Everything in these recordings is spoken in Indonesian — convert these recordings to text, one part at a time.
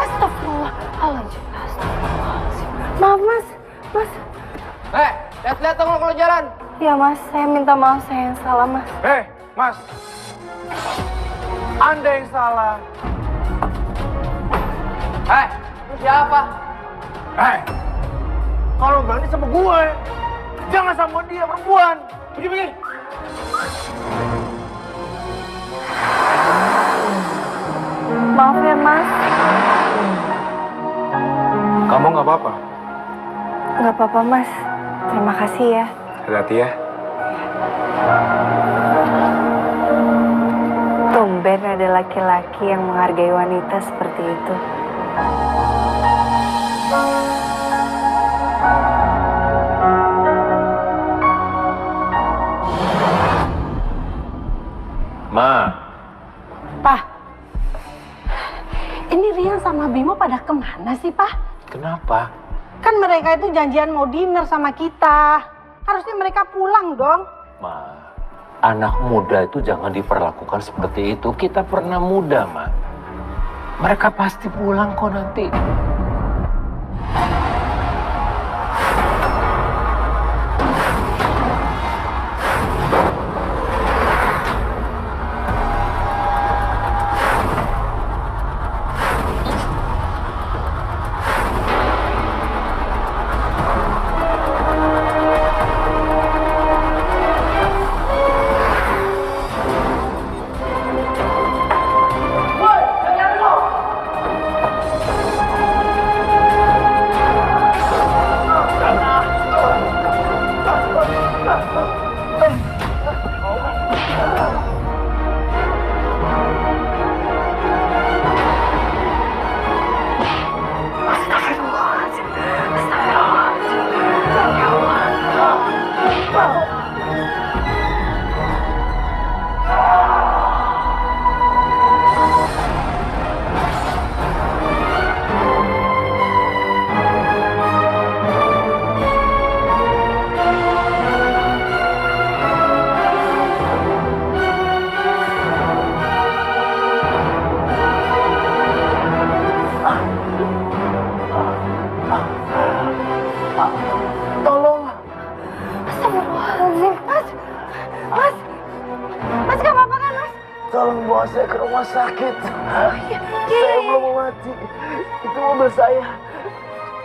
Astagfirullahaladzim. Astagfirullahaladzim. Maaf mas, mas. Lihat-lihat dong kalau jalan. Ya mas, saya minta maaf, saya yang salah mas. Mas. Anda yang salah. Lu siapa? Kalau berani sama gue, jangan sama dia perempuan. Pergi. Maaf ya mas. Kamu nggak apa-apa? Nggak apa-apa mas. Terima kasih ya. Hati-hati ya. Tumben ada laki-laki yang menghargai wanita seperti itu. Ma. Pak, ini Rian sama Bimo pada kemana sih, Pak? Kenapa? Kan mereka itu janjian mau dinner sama kita. Harusnya mereka pulang dong. Ma, anak muda itu jangan diperlakukan seperti itu. Kita pernah muda, Ma. Mereka pasti pulang kok nanti. Astagfirullahaladzim. Mas, gak apa-apa kan mas? Tolong bawa saya ke rumah sakit. Iya. Saya belum mau mati. Itu mobil saya.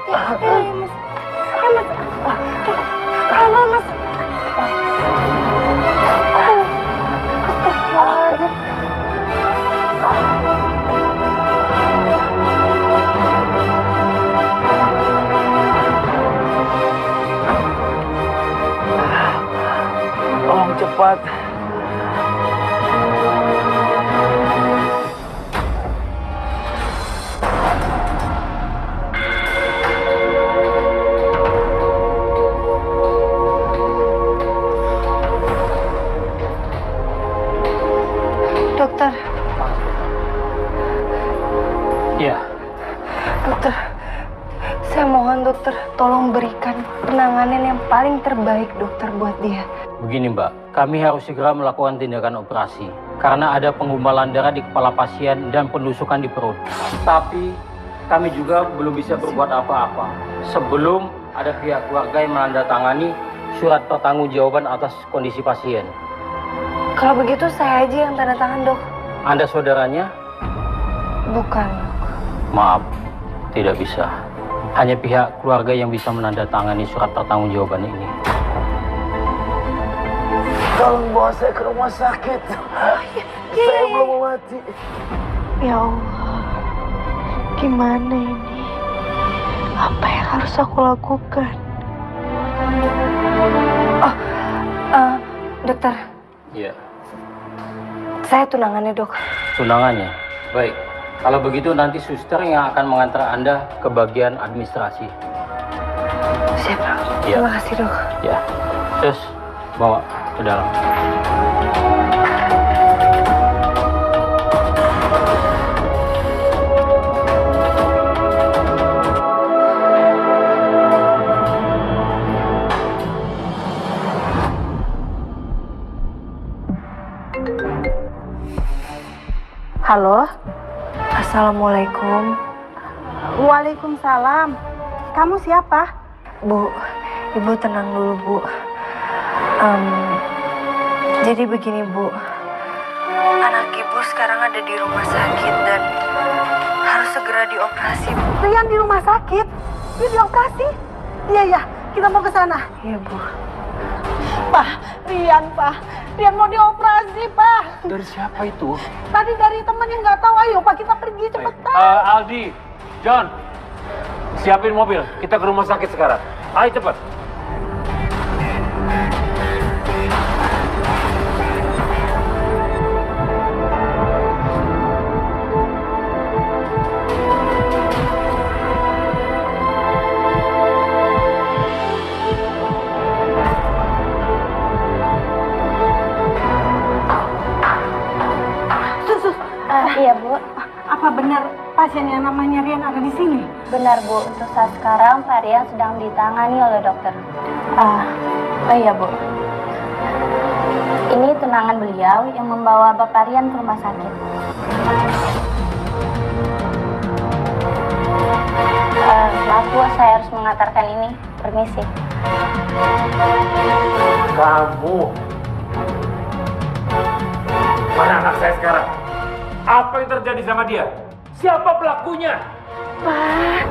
Mas. Halo mas. Astagfirullahaladzim. Tolong cepat. Dokter. Iya. Dokter, saya mohon dokter, tolong berikan penanganan yang paling terbaik dokter buat dia. Begini Mbak, kami harus segera melakukan tindakan operasi karena ada penggumpalan darah di kepala pasien dan penusukan di perut. Tapi kami juga belum bisa berbuat apa-apa sebelum ada pihak keluarga yang menandatangani surat pertanggungjawaban atas kondisi pasien. Kalau begitu saya aja yang tanda tangan dok. Anda saudaranya? Bukan. Maaf, tidak bisa. Hanya pihak keluarga yang bisa menandatangani surat pertanggungjawaban ini. Tolong bawa saya ke rumah sakit. Saya belum mau mati. Ya Allah, gimana ini? Apa yang harus aku lakukan? Dokter. Iya. Saya tunangannya dok. Tunangannya? Baik. Kalau begitu nanti suster yang akan mengantar Anda ke bagian administrasi. Siap dok. Iya. Terima kasih dok. Ya. Terus bawa ke dalam. Halo? Assalamualaikum. Waalaikumsalam. Kamu siapa? Bu, Ibu tenang dulu, Bu. Jadi begini, Bu. Anak Ibu sekarang ada di rumah sakit dan harus segera dioperasi, Bu. Rian di rumah sakit? Dia dioperasi? Iya, ya. Kita mau ke sana. Iya, Bu. Pak, Rian, Pak. Rian mau dioperasi, Pak. Dari siapa itu? Tadi dari teman yang nggak tahu. Ayo, Pak, kita pergi cepetan. Aldi, John, siapin mobil. Kita ke rumah sakit sekarang. Ayo cepat. Iya, Bu. Apa benar pasien yang namanya Rian ada di sini? Benar, Bu. Untuk saat sekarang, Pak Rian sedang ditangani oleh dokter. Iya, Bu. Ini tunangan beliau yang membawa Bapak Rian ke rumah sakit. Maaf, Bu. Saya harus mengantarkan ini. Permisi. Kamu. Mana anak saya sekarang? Apa yang terjadi sama dia? Siapa pelakunya? Pak,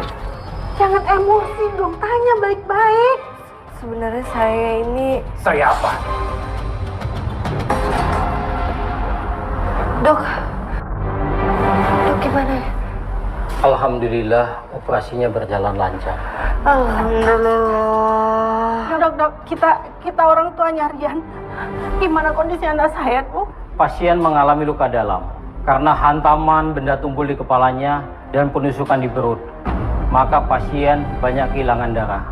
jangan emosi dong. Tanya baik-baik. Sebenarnya saya ini... Saya apa? Dok gimana ya? Alhamdulillah operasinya berjalan lancar. Alhamdulillah. Dok, kita orang tuanya Rian. Gimana kondisi anak saya, Bu? Pasien mengalami luka dalam karena hantaman benda tumpul di kepalanya dan penusukan di perut. Maka pasien banyak kehilangan darah.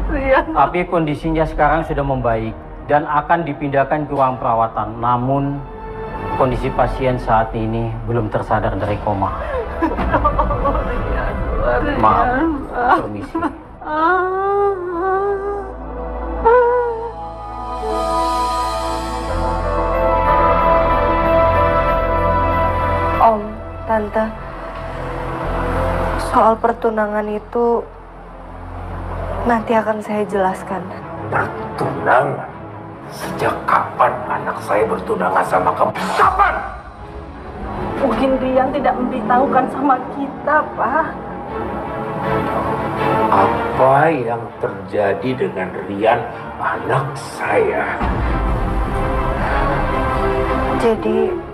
Rian. Tapi kondisinya sekarang sudah membaik dan akan dipindahkan ke ruang perawatan. Namun kondisi pasien saat ini belum tersadar dari koma. Maaf, permisi. Om, Tante, soal pertunangan itu nanti akan saya jelaskan. Bertunangan? Sejak kapan anak saya bertunangan sama kamu? Kapan? Mungkin Rian tidak memberitahukan sama kita, Pak. Apa yang terjadi dengan Rian, anak saya? Jadi,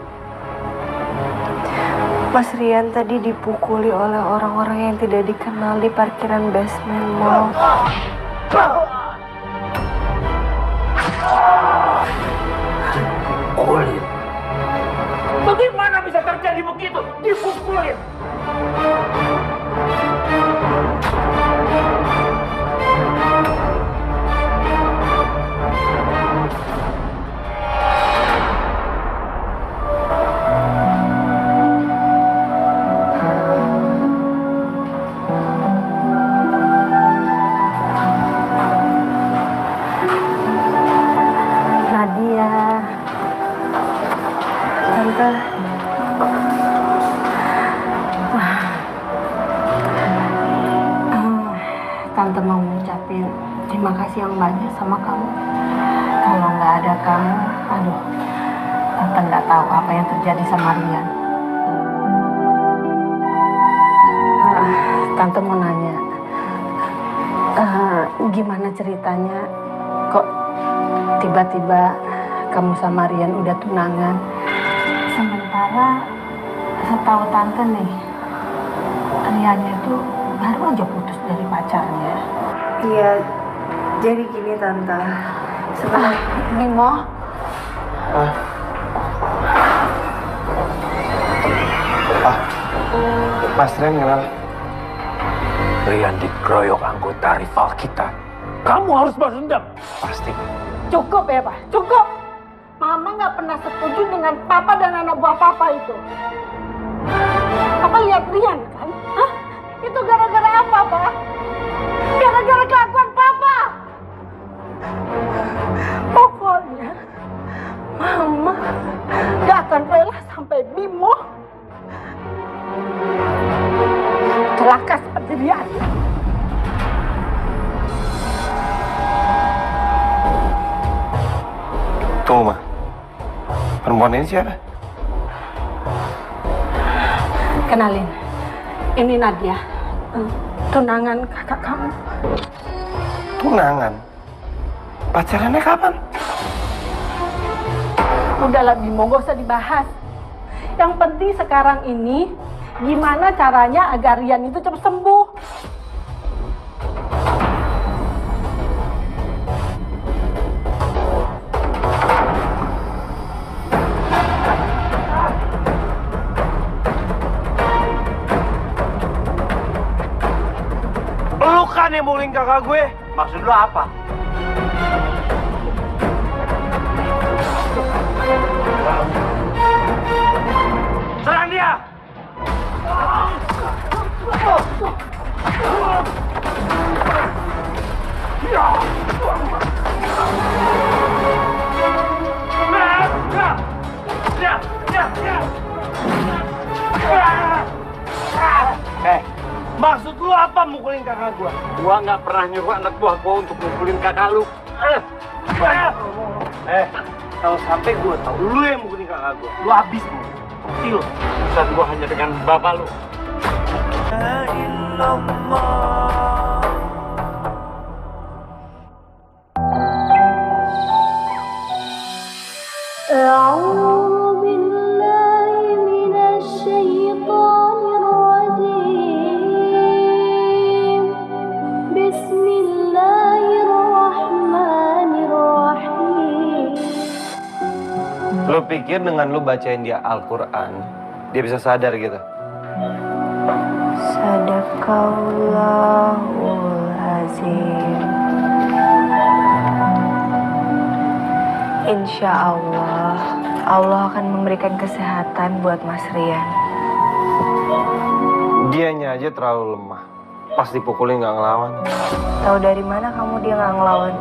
Mas Rian tadi dipukuli oleh orang-orang yang tidak dikenal di parkiran basement mall. Dipukulin? Bagaimana bisa terjadi begitu? Dipukulin? Tante mau ngucapin terima kasih yang banyak sama kamu. Kalau nggak ada kamu, aduh, Tante nggak tahu apa yang terjadi sama Rian. Tante mau nanya, gimana ceritanya? Kok tiba-tiba kamu sama Rian udah tunangan? Sementara setahu Tante nih, Riannya tuh baru aja putus dari pacarnya. Iya, jadi gini Tante. Sebenarnya Bimo. Mas Rian kenal? Rian dikeroyok anggota rival kita. Kamu harus balas dendam. Pasti. Cukup ya, Pak. Cukup. Mama nggak pernah setuju dengan Papa dan anak buah Papa itu. Papa lihat Rian kan? Hah? Itu gara-gara apa, Pak? Gara-gara kelakuan Papa. Pokoknya Mama Tunggu, Ma. Perempuan ini siapa? Kenalin, ini Nadia, tunangan kakak kamu. Tunangan? Pacarannya kapan? Udahlah Bimo, gak usah dibahas. Yang penting sekarang ini, gimana caranya agar Rian itu cepat sembuh. Lu kan yang mukulin kakak gue. Maksud lu apa? Serang dia! Maksud lu apa mukulin kakak gua? Gua nggak pernah nyuruh anak buah gua untuk mukulin kakak lu. Kalau sampai gua tahu lu yang mukulin kakak gua, lu habis lu. Pasti lu. Urusan gua hanya dengan bapak lu. أعوذ بالله من الشيطان الرجيم بسم الله الرحمن الرحيم. Lu pikir dengan lu bacain dia Al-Quran, dia bisa sadar gitu? Sadaqallahul azim. Insya Allah, Allah akan memberikan kesehatan buat Mas Rian. Dianya aja terlalu lemah. Pas dipukulin nggak ngelawan. Tahu dari mana kamu dia nggak ngelawan?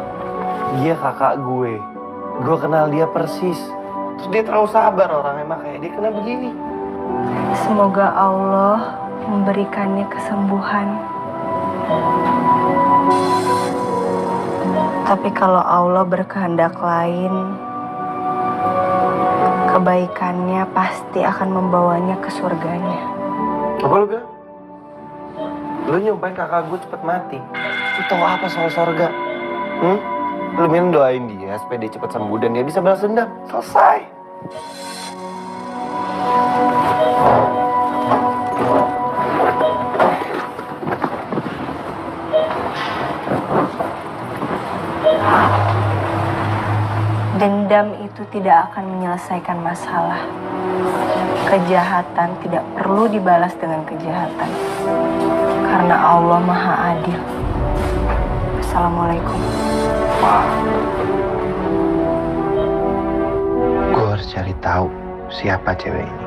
Dia kakak gue. Gue kenal dia persis. Terus dia terlalu sabar orangnya, makanya dia kena begini. Semoga Allah memberikannya kesembuhan. Tapi kalau Allah berkehendak lain, kebaikannya pasti akan membawanya ke surganya. Apa lu bilang? Lu nyumpain kakak gue cepet mati. Lu tau apa soal surga? Lu minum doain dia supaya dia cepet sembuh dan dia bisa balas dendam. Selesai. Dendam itu tidak akan menyelesaikan masalah. Kejahatan tidak perlu dibalas dengan kejahatan. Karena Allah Maha Adil. Assalamualaikum. Gue harus cari tahu siapa cewek ini.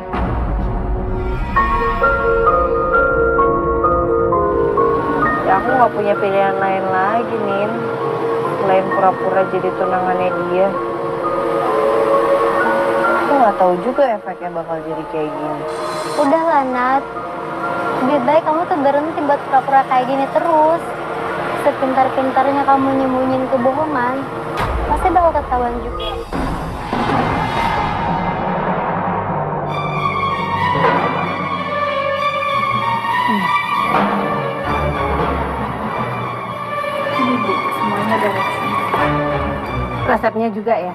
Ya aku nggak punya pilihan lain lagi, Nin. Selain pura-pura jadi tunangannya dia. Aku nggak tahu juga efeknya bakal jadi kayak gini. Udahlah, Nat. Lebih baik kamu tuh berhenti buat pura-pura kayak gini terus. Sepintar-pintarnya kamu nyembunyiin kebohongan, pasti bakal ketahuan juga. Ini Bu, semuanya ada resepnya. Resepnya juga ya?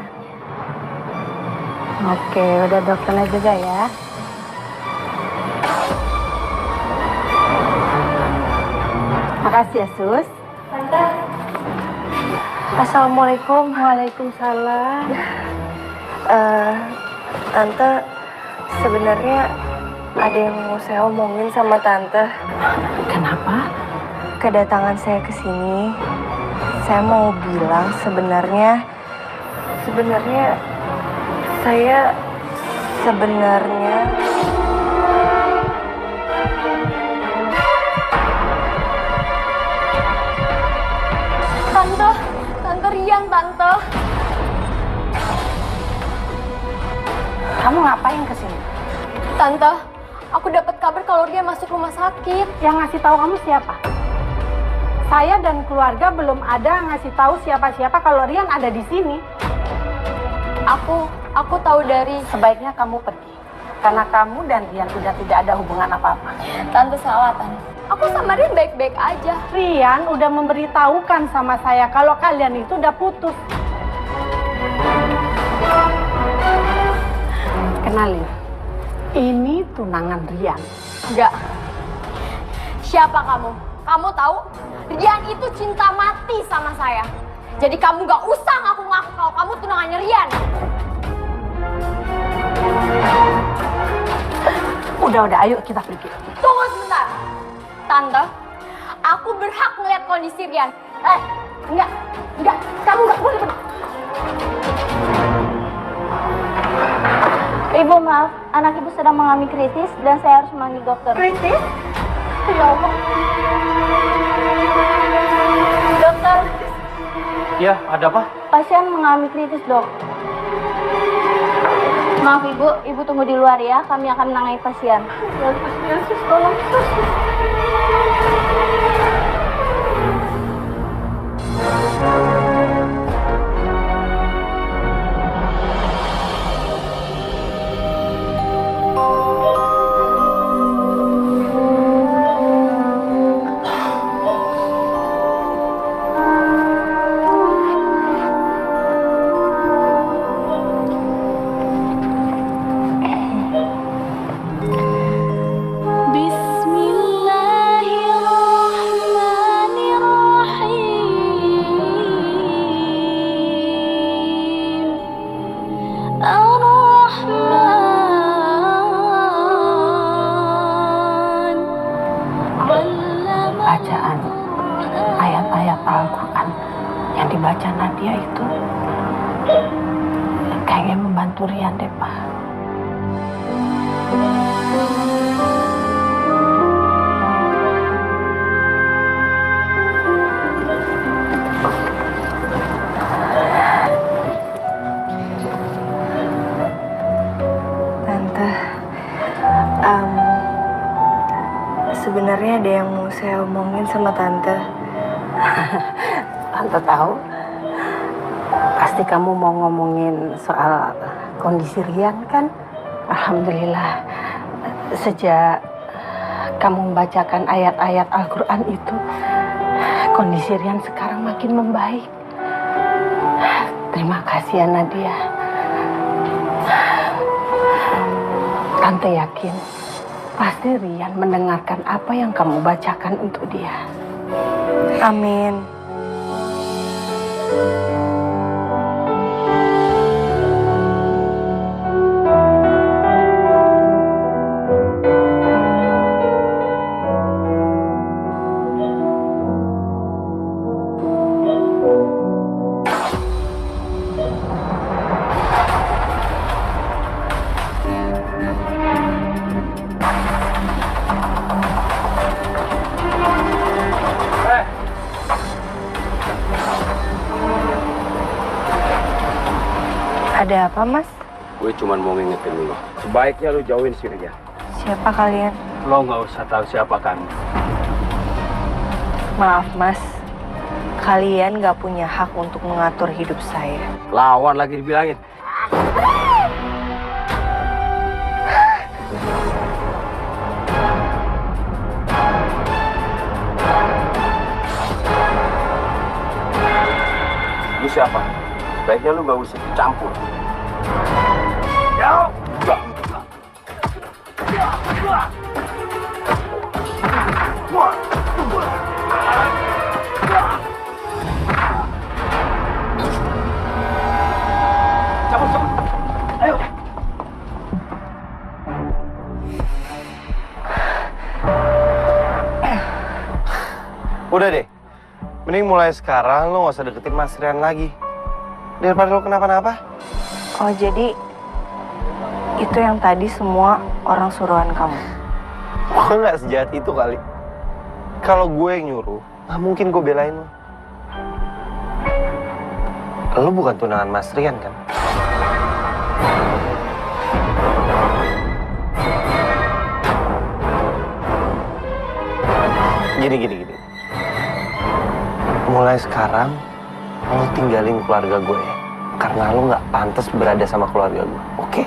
Oke, udah dokternya juga ya. Makasih ya, Sus. Assalamualaikum. Waalaikumsalam. Tante, sebenarnya ada yang mau saya omongin sama Tante. Kenapa? Kedatangan saya ke sini, saya mau bilang sebenarnya saya Tante Rian, Tante. Kamu ngapain ke sini? Tante, aku dapat kabar kalau Rian masuk rumah sakit. Yang ngasih tahu kamu siapa? Saya dan keluarga belum ada ngasih tahu siapa-siapa kalau Rian ada di sini. Aku tahu dari... Sebaiknya kamu pergi. Karena kamu dan Rian sudah tidak ada hubungan apa-apa. Tante salah, Tante. Aku sama Rian baik-baik aja. Rian udah memberitahukan sama saya kalau kalian itu udah putus. Kenalin, ini tunangan Rian. Enggak. Siapa kamu? Kamu tahu? Rian itu cinta mati sama saya. Jadi kamu gak usah ngaku-ngaku kalau kamu tunangannya Rian. Udah, ayo kita pergi. Tunggu sebentar. Tante, aku berhak ngeliat kondisi Rian. Enggak. Kamu nggak boleh pergi. Ibu maaf, anak ibu sedang mengalami kritis dan saya harus memanggil dokter. Kritis? Ya Allah. Dokter, Ya, ada apa? pasien mengalami kritis, dok. Maaf ibu tunggu di luar ya, kami akan menangani pasien. Yesus, tolong. Bacaan ayat-ayat Al-Quran yang dibaca Nadia itu kayaknya membantu Rian deh, Pak. Tante, sebenarnya ada yang mau saya omongin sama Tante. Tante tahu, pasti kamu mau ngomongin soal kondisi Rian kan? Alhamdulillah, sejak kamu membacakan ayat-ayat Al-Quran itu, kondisi Rian sekarang makin membaik. Terima kasih ya Nadia. Tante yakin pasti Rian mendengarkan apa yang kamu bacakan untuk dia. Amin. Ada apa, Mas? Gue cuma mau ngingetin lo. Sebaiknya lo jauhin si Rian. Siapa kalian? Lo nggak usah tahu siapa kami. Maaf, Mas. Kalian nggak punya hak untuk mengatur hidup saya. Lawan lagi dibilangin. Lu siapa? Baiknya lu gak usah campur. Ayo. Udah deh, mending mulai sekarang lo gak usah deketin Mas Rian lagi. Daripada lo kenapa-napa. Oh, jadi itu yang tadi semua orang suruhan kamu? Gue gak sejahat itu kali. Kalau gue yang nyuruh, gak mungkin gue belain lo. Lo bukan tunangan Mas Rian kan? Gini. Mulai sekarang, lo tinggalin keluarga gue. karena lo nggak pantas berada sama keluarga gue, oke?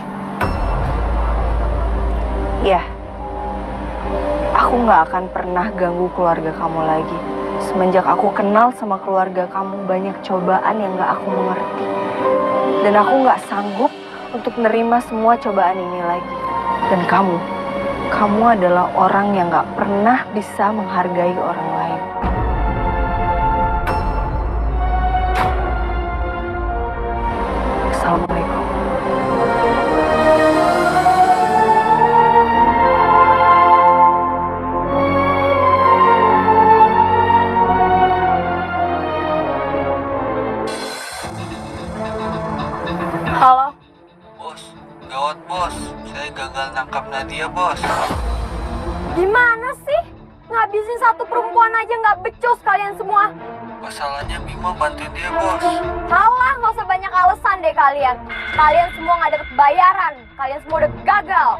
Ya, aku nggak akan pernah ganggu keluarga kamu lagi. Semenjak aku kenal sama keluarga kamu, banyak cobaan yang nggak aku mengerti. Dan aku nggak sanggup untuk nerima semua cobaan ini lagi. Dan kamu adalah orang yang nggak pernah bisa menghargai orang lain. Assalamualaikum. Halo. Bos, gawat bos. Saya gagal nangkap Nadia bos. Gimana sih? Ngabisin satu perempuan aja nggak becus kalian semua. Masalahnya Bimo bantuin dia bos. Salah, nggak usah banyak alasan deh kalian. Kalian semua nggak dapet bayaran. Kalian semua udah gagal.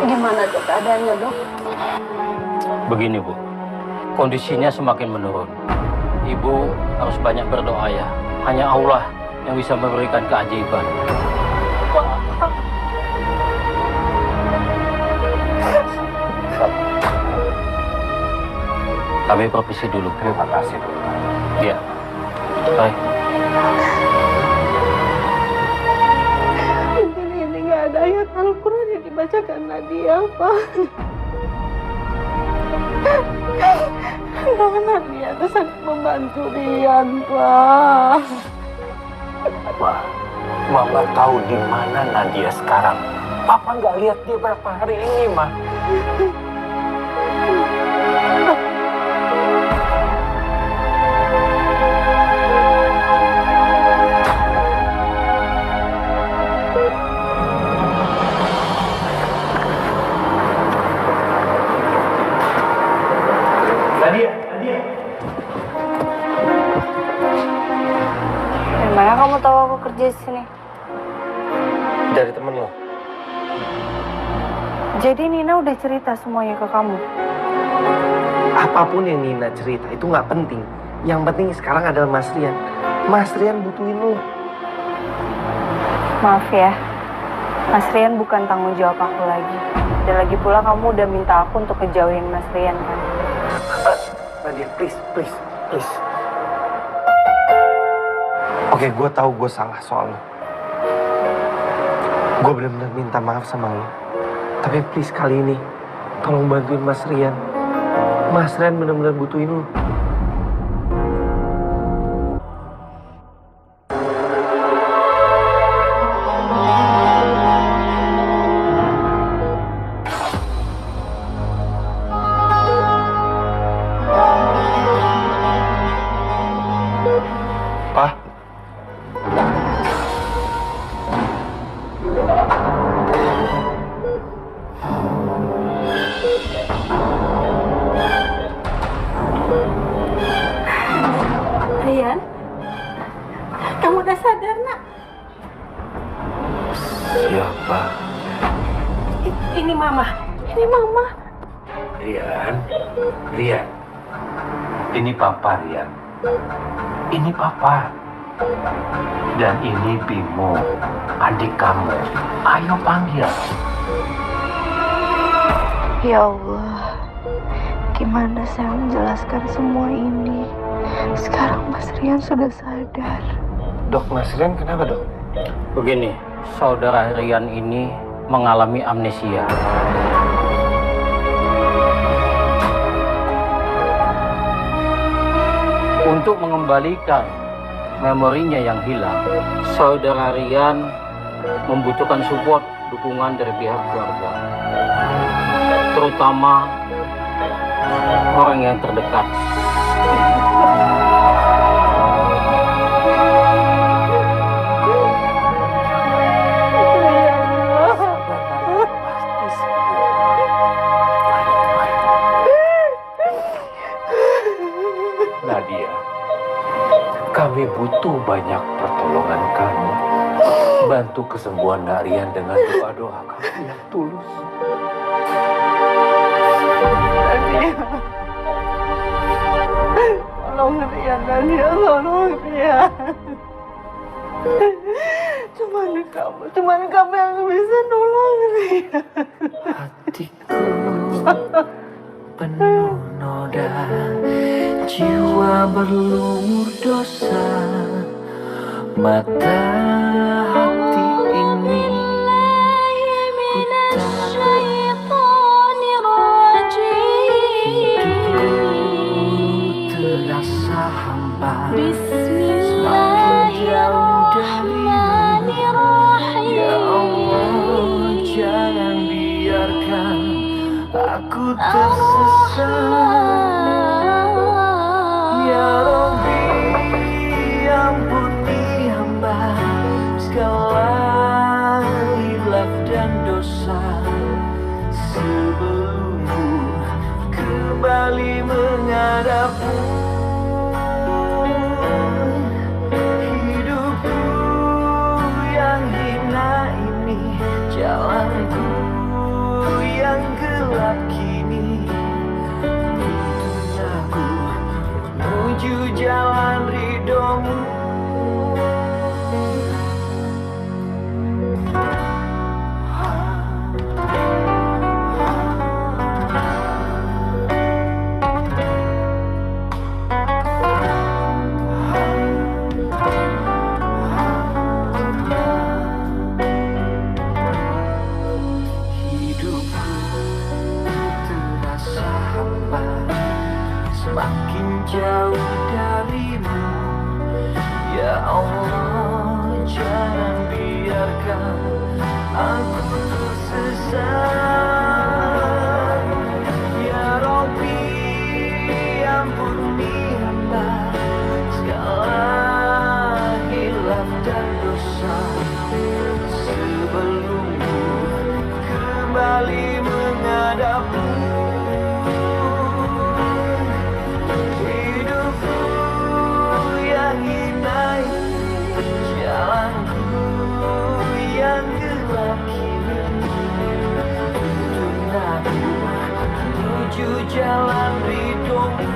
Gimana dok keadaannya dok? Begini Bu, kondisinya semakin menurun. Ibu harus banyak berdoa ya. Hanya Allah yang bisa memberikan keajaiban. Kami permisi dulu. Terima kasih, Bu. Ya, baik. Mungkin ini nggak ada ayat Al-Quran yang dibacakan Nadia, Pak. Karena Nadia itu sangat membantu Rian, Pak. Ma, Mama tahu di mana Nadia sekarang. Papa nggak lihat dia berapa hari ini, Ma. Nadia. Dari mana kamu tahu aku kerja di sini? Dari temen lo. Jadi Nina udah cerita semuanya ke kamu? Apapun yang Nina cerita itu nggak penting. Yang penting sekarang adalah Mas Rian. Mas Rian butuhin lo. Maaf ya, Mas Rian bukan tanggung jawab aku lagi. Dan lagi pula kamu udah minta aku untuk ngejauhin Mas Rian kan? Nadia, please. Oke, gue tahu gue salah soal lo. Gue benar-benar minta maaf sama lo. Tapi please kali ini, tolong bantuin Mas Rian. Mas Rian benar-benar butuhin lo. Pa. Rian, kamu udah sadar, nak? Siapa? Ini Mama. Rian. Ini Papa, Rian. Ini Papa. Dan ini Bimo, adik kamu. Ayo panggil. Ya Allah, gimana saya menjelaskan semua ini? Sekarang Mas Rian sudah sadar. Dok, Mas Rian kenapa, Dok? Begini, saudara Rian ini mengalami amnesia. Untuk mengembalikan memorinya yang hilang, saudara Rian membutuhkan support dukungan dari pihak keluarga, terutama keluarga yang terdekat. Nadia, kami butuh banyak pertolongan kamu. Bantu kesembuhan Nak Rian dengan doa-doa kami yang tulus. Nadia. Tolong Rian, Nadia, tolong Rian. Cuman kamu yang bisa nolong Rian. Hatiku penuh noda, jiwa berlumur dosa, mata hati ini hidupku terasa hampa, semakin jauh darimu. Ya Allah, jangan biarkan aku tersesat. Ya Rabbi, ampuni hamba segala hilaf dan dosa, sebelummu kembali menghadapmu. Hidupku yang hina ini, jalanku yang gelap kini, tuntun aku menuju jalan ridhomu. Semakin jauh darimu. Ya Allah, jangan biarkan aku tersesat. Ya Rabbi, ampuni hamba segala hilaf dan dosa, sebelummu kembali menghadapmu. Menuju jalan ridhomu.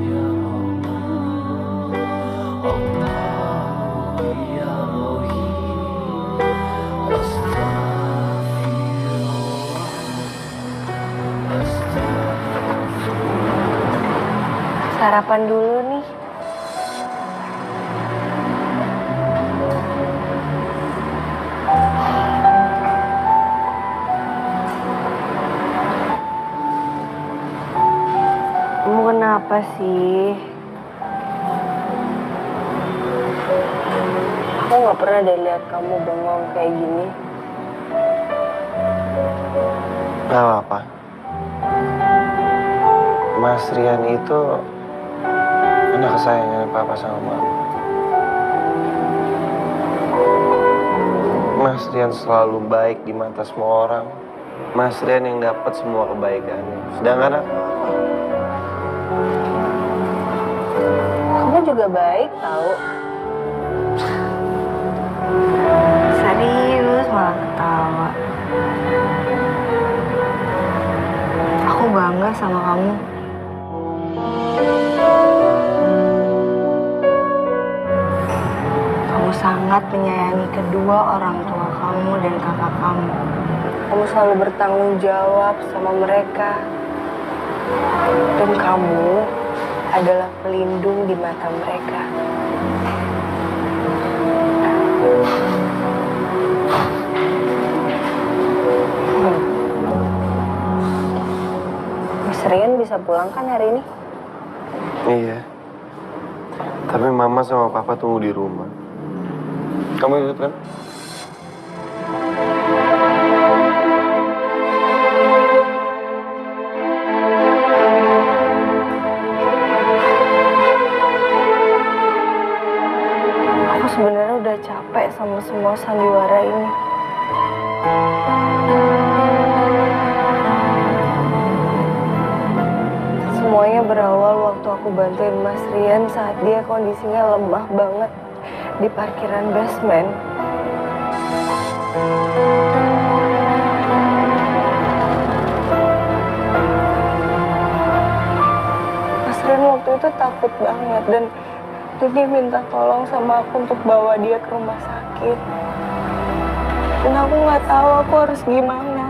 Ya Allah, ya Rohim, Astagfirullah, Astagfirullah. Sarapan dulu nih. Kamu kenapa sih? Aku nggak pernah deh lihat kamu bengong kayak gini. Gak apa-apa. Mas Rian itu anak kesayangan papa sama mama. Mas Rian selalu baik di mata semua orang. Mas Rian yang dapat semua kebaikannya. Sedangkan aku, kamu juga baik tahu. Serius malah ketawa. Aku bangga sama kamu. Kamu sangat menyayangi kedua orang tua kamu dan kakak kamu. Kamu selalu bertanggung jawab sama mereka. Dan kamu adalah pelindung di mata mereka. Mas Rian bisa pulang kan hari ini? iya. Tapi mama sama papa tunggu di rumah. Kamu ikut kan? aku bantuin Mas Rian saat dia kondisinya lemah banget di parkiran basement. Mas Rian waktu itu takut banget dan dia minta tolong sama aku untuk bawa dia ke rumah sakit. Dan aku nggak tahu aku harus gimana.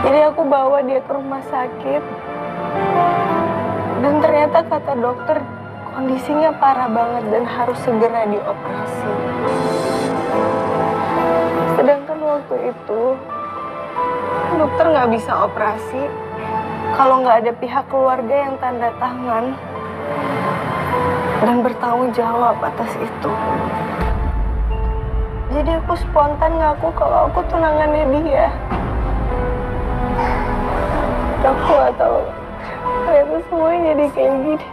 Jadi aku bawa dia ke rumah sakit. Dan ternyata kata dokter kondisinya parah banget dan harus segera dioperasi. Sedangkan waktu itu dokter nggak bisa operasi kalau nggak ada pihak keluarga yang tanda tangan dan bertanggung jawab atas itu. Jadi aku spontan ngaku kalau aku tunangannya dia. Aku gak tahu ternyata semuanya jadi kayak gini.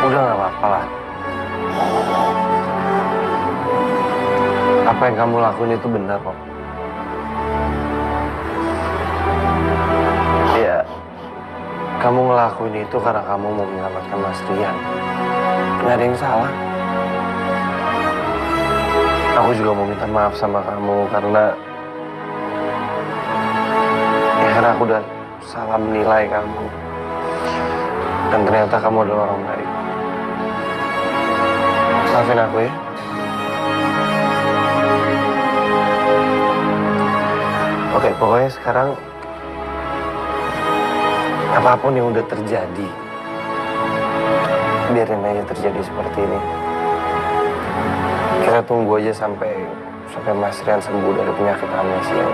Udah gak apa-apa lah. Apa yang kamu lakuin itu benar kok. Ya, kamu ngelakuin itu karena kamu mau menyelamatkan Mas Rian. Gak ada yang salah. Aku juga mau minta maaf sama kamu karena aku udah salah menilai kamu. Dan ternyata kamu adalah orang baik. Maafin aku ya. Oke, pokoknya sekarang apapun yang udah terjadi, biarin aja terjadi seperti ini. Kita tunggu aja sampai Mas Rian sembuh dari penyakit amnesia.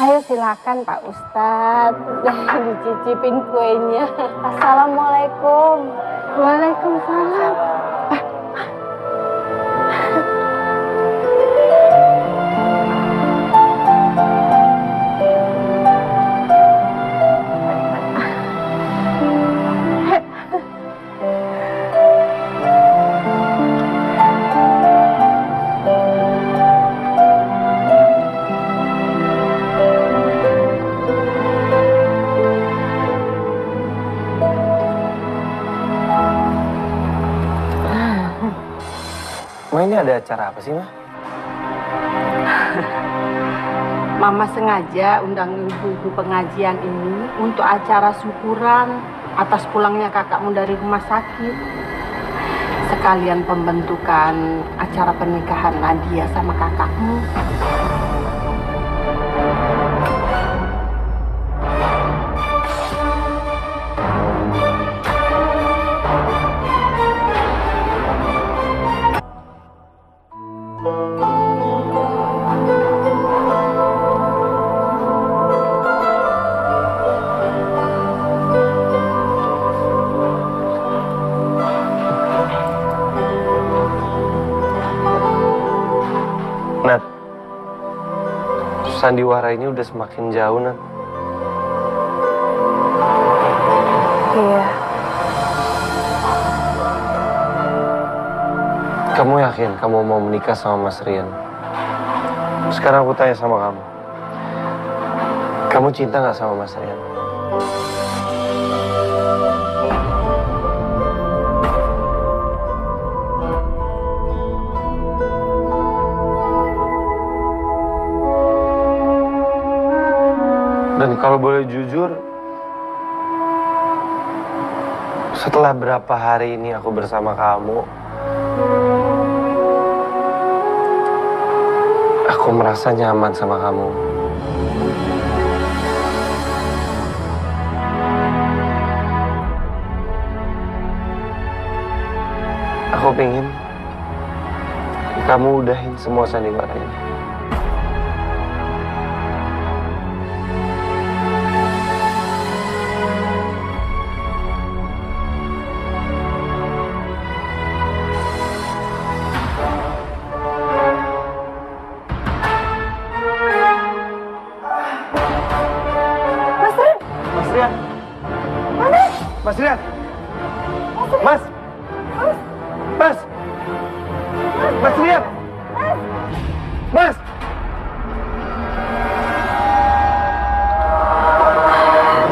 Ayo silakan Pak Ustadz, dicicipin kuenya. Assalamualaikum. Waalaikumsalam. Ma, ini ada acara apa sih, Ma? Mama sengaja undang ibu-ibu pengajian ini untuk acara syukuran atas pulangnya kakakmu dari rumah sakit. Sekalian pembentukan acara pernikahan Nadia sama kakakmu. Nat, sandiwara ini udah semakin jauh, Nat. Iya. Kamu yakin kamu mau menikah sama Mas Rian? Sekarang aku tanya sama kamu. Kamu cinta nggak sama Mas Rian? Dan kalau boleh jujur, setelah berapa hari ini aku bersama kamu, aku merasa nyaman sama kamu. Aku pengen kamu udahin semua sandiwara ini. Mas Rian! Mas! Mas! Mas Rian! Mas!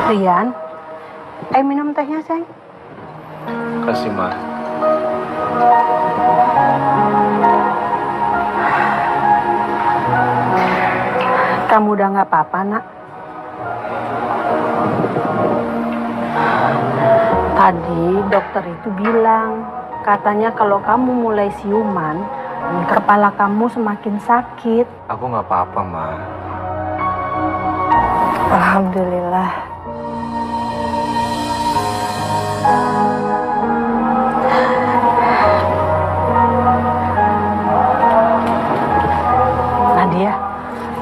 Rian, minum tehnya, sayang. Kasih, Ma. Kamu udah nggak apa-apa, Nak? Tadi dokter itu bilang, katanya kalau kamu mulai siuman, kepala kamu semakin sakit. Aku nggak apa-apa, Ma. Alhamdulillah. Nadia,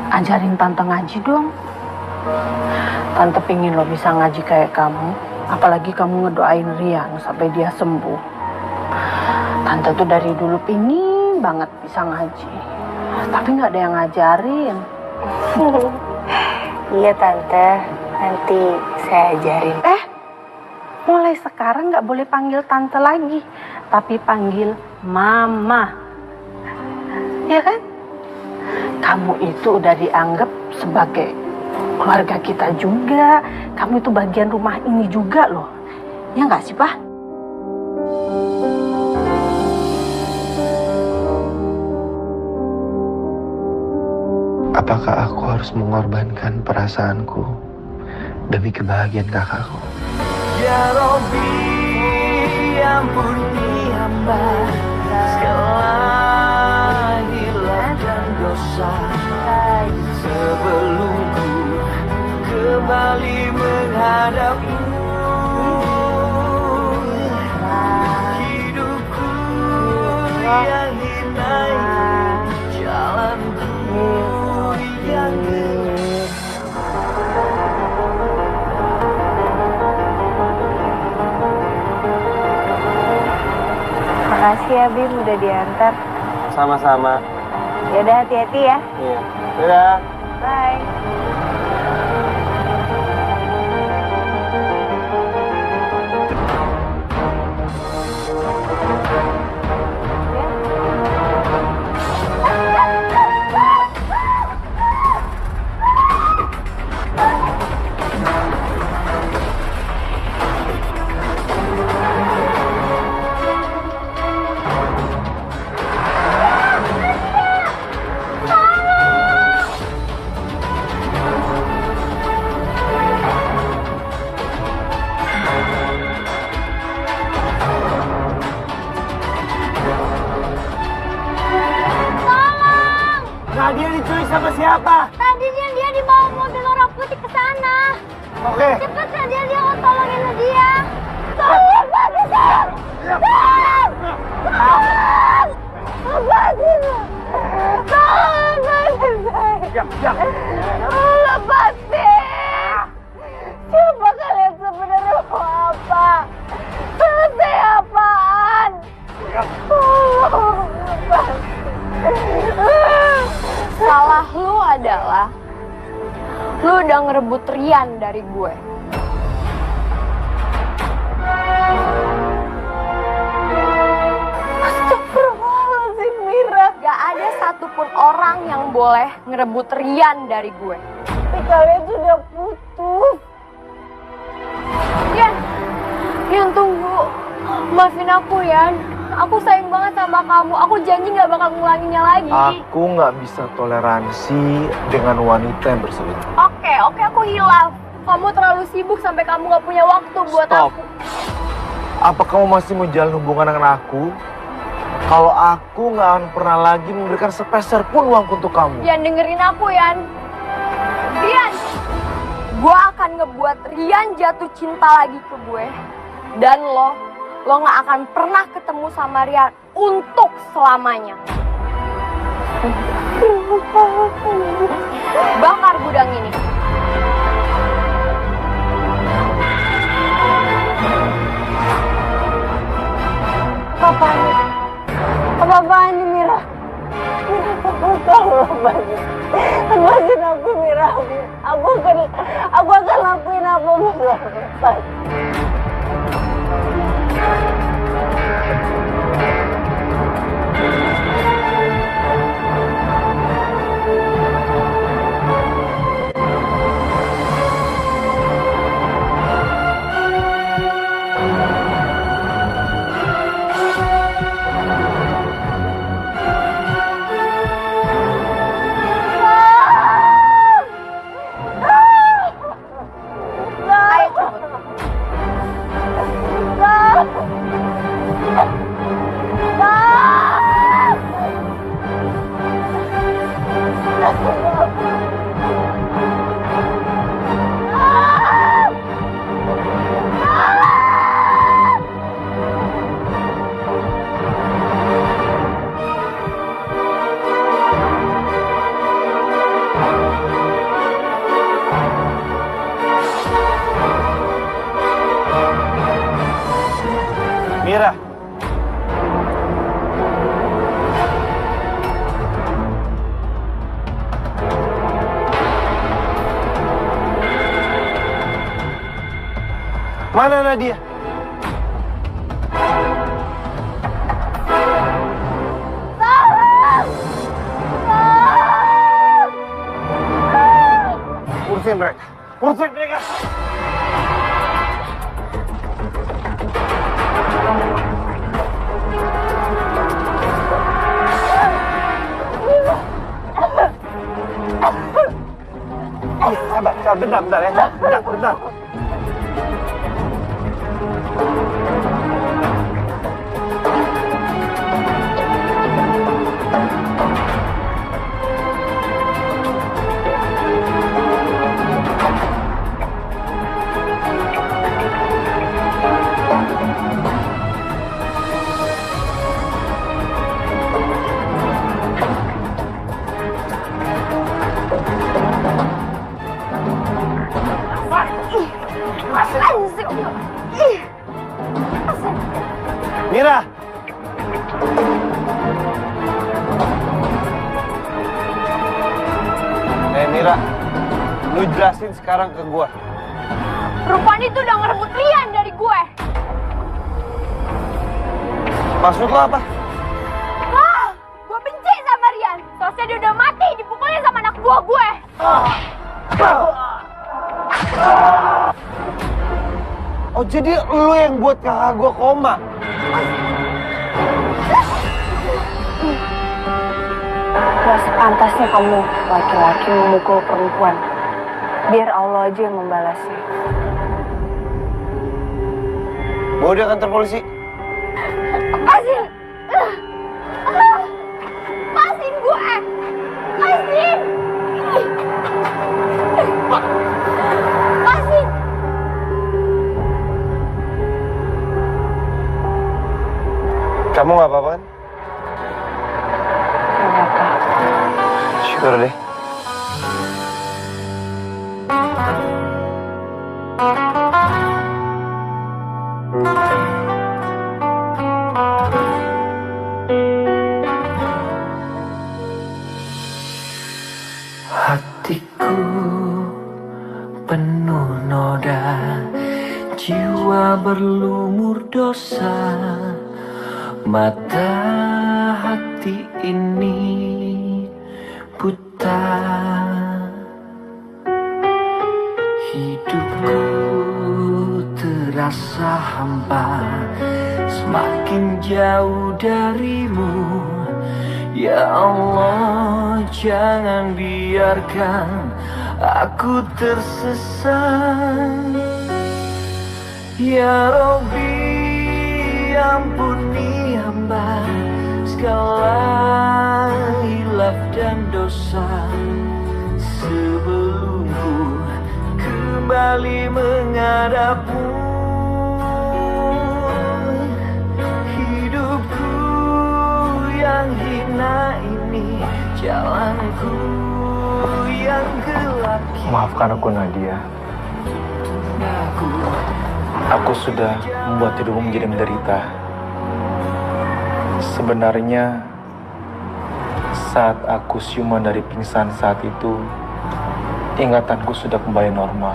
ajarin Tante ngaji dong. Tante pingin lo bisa ngaji kayak kamu. Apalagi kamu ngedoain Rian sampai dia sembuh. Tante tuh dari dulu pingin banget bisa ngaji. Tapi nggak ada yang ngajarin. Iya Tante, nanti saya ajarin. Mulai sekarang nggak boleh panggil Tante lagi. Tapi panggil Mama. Ya kan? Kamu itu udah dianggap sebagai keluarga kita juga. Kamu itu bagian rumah ini juga loh. Ya nggak sih, Pak? Apakah aku harus mengorbankan perasaanku demi kebahagiaan kakakku? Ya Robbi, ampuni hamba segala hilaf dan dosa sebelum ku kembali menghadapmu. Hidupku yang hinai, jalanku yang gelap. Makasih ya Bim udah diantar. Sama-sama. Ya udah hati-hati ya. Iya. Dadah. Bye. Nadia diculik sama siapa? Tadi dia dibawa mobil orang putih ke sana. Oke. Cepet Nadia, dia mau tolongin Nadia. Tolong, bantu saya. Tolong. Tolong. Lepasin. Tolong, bantu saya. Lepasin. Siapa kalian sebenarnya mau apa? Selesai apaan? Tolong. Salah lu adalah lu udah ngerebut Rian dari gue. Astagfirullahaladzim, Mira. Gak ada satupun orang yang boleh ngerebut Rian dari gue. Tapi kalian sudah putus. Rian tunggu. Maafin aku, Rian. Aku sayang banget sama kamu. Aku janji gak bakal ngulanginnya lagi. Aku nggak bisa toleransi dengan wanita yang berselingkuh. Oke, aku hilaf. Kamu terlalu sibuk sampai kamu gak punya waktu buat Stop. aku. Apa kamu masih mau jalan hubungan dengan aku? Kalau aku nggak akan pernah lagi memberikan sepeser pun uang untuk kamu. Rian, dengerin aku, Rian. Rian, gue akan ngebuat Rian jatuh cinta lagi ke gue. Dan lo lo gak akan pernah ketemu sama Rian untuk selamanya. Bakar gudang ini. Apa-apaan ini, Mira? Lepasin aku, Mira. Aku akan lakuin apa, Mira. Mira. Mana Nadia? Urusin mereka. Urusin mereka. Sabar, bentar ya. Bentar. Mira. Mira, lu jelasin sekarang ke gua. Rupanya itu udah ngerebut Rian dari gue. Maksud lo apa? Gue benci sama Rian. Soalnya dia udah mati dipukulin sama anak buah gue. Oh, jadi lu yang buat kakak gua koma? Gak sepantasnya kamu laki-laki memukul perempuan. Biar Allah aja yang membalasnya. Bawa dia ke kantor polisi. Lepasin! Lepasin gue! Lepasin! Lepasin! Kamu gak apa-apa kan? Gak apa-apa. Syukur deh. Hatiku penuh noda, jiwa berlumur dosa, mata hati ini buta. Hidupku terasa hampa, semakin jauh darimu. Ya Allah, jangan biarkan aku tersesat. Ya Rabbi, ampuni hamba segala hilaf dan dosa, sebelum ku kembali menghadapmu. jalanku yang gelap. Maafkan aku, Nadia. Aku sudah membuat hidupmu menjadi menderita. Sebenarnya, saat aku siuman dari pingsan saat itu, ingatanku sudah kembali normal.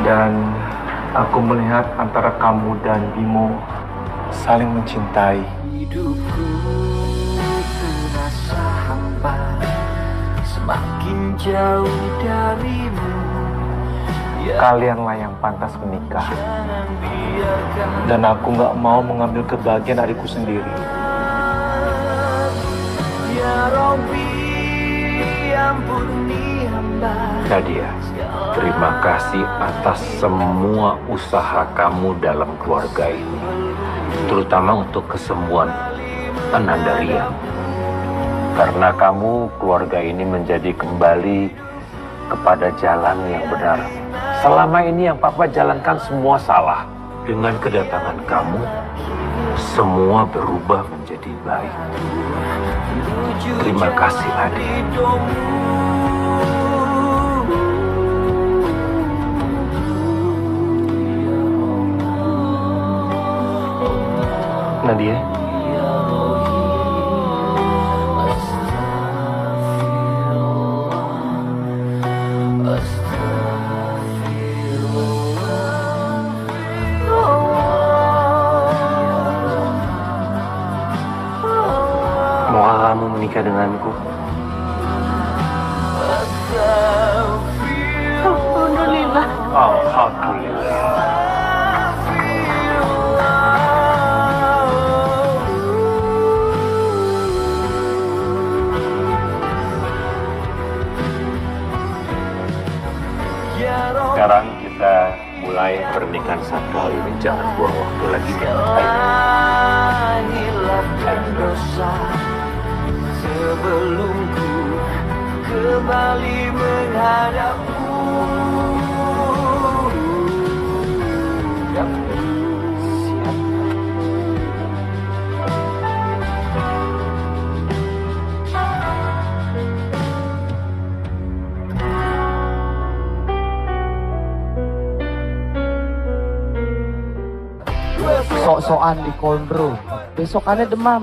Dan aku melihat antara kamu dan Bimo saling mencintai. Hidupku terasa hampa, semakin jauh darimu. Kalianlah yang pantas menikah. Dan aku gak mau mengambil kebahagiaan adikku sendiri. Ya Rabbi, ampuni hamba. Nadia, terima kasih atas semua usaha kamu dalam keluarga ini. Terutama untuk kesembuhan Ananda Rian. Karena kamu, keluarga ini menjadi kembali kepada jalan yang benar. Selama ini yang Papa jalankan semua salah. Dengan kedatangan kamu, semua berubah menjadi baik. Terima kasih, Nadia. Nadia? Maukah kamu menikah denganku? Alhamdulillah. Alhamdulillah. Sekarang kita mulai pernikahan satu ini. Jangan buang waktu lagi. Hilaf dan dosa sebelum ku kembali menghadapmu. Sok-sokan di kondro, besokannya demam.